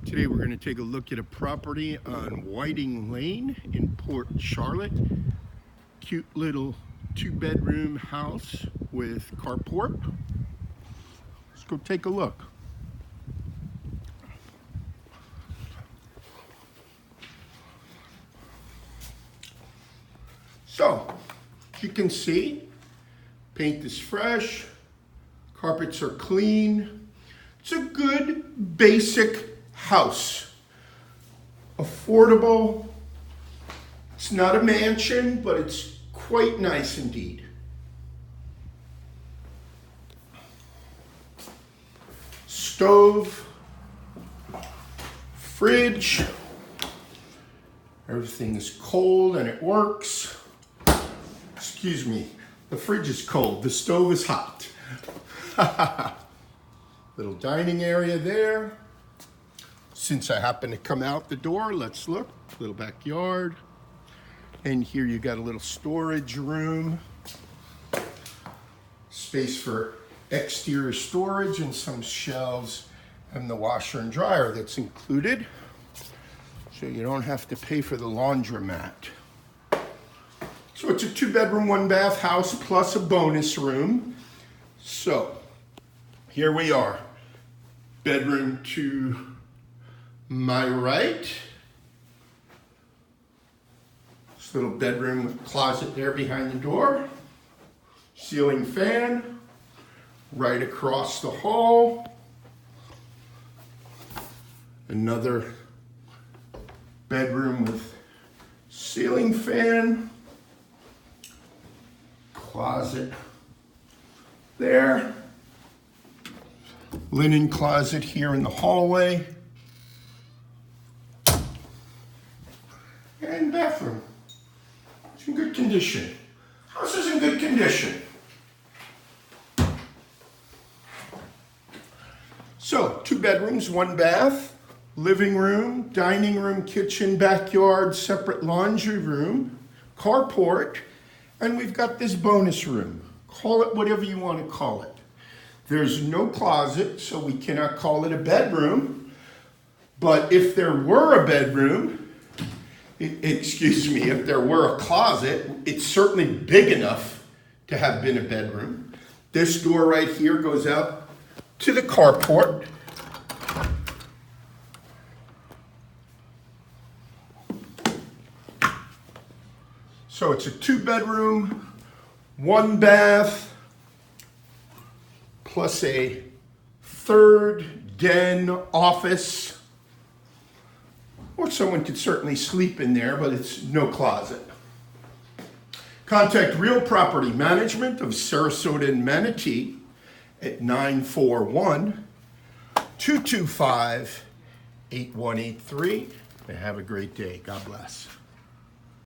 Today we're going to take a look at a property on Whiting Lane in Port Charlotte. Cute little 2-bedroom house with carport. Let's go take a look. So, as you can see, paint is fresh, carpets are clean. It's a good basic house. Affordable. It's not a mansion, but it's quite nice indeed. Stove, fridge, everything is cold and it works. Excuse me, the fridge is cold, the stove is hot. Little dining area there. Since I happen to come out the door, let's look. Little backyard. And here you got a little storage room. Space for exterior storage and some shelves and the washer and dryer that's included. So you don't have to pay for the laundromat. So it's a 2-bedroom, 1-bath house plus a bonus room. So here we are. Bedroom to my right. This little bedroom closet there behind the door. Ceiling fan right across the hall. Another bedroom with ceiling fan. Closet there. Linen closet here in the hallway. And bathroom. It's in good condition. House is in good condition. So, 2 bedrooms, 1 bath, living room, dining room, kitchen, backyard, separate laundry room, carport, and we've got this bonus room. Call it whatever you want to call it. There's no closet, so we cannot call it a bedroom. But if there were a bedroom, if there were a closet, it's certainly big enough to have been a bedroom. This door right here goes out to the carport. So it's a 2-bedroom, 1 bath, plus a 3rd den office. Or someone could certainly sleep in there, but it's no closet. Contact Real Property Management of Sarasota and Manatee at 941-225-8183. And have a great day. God bless.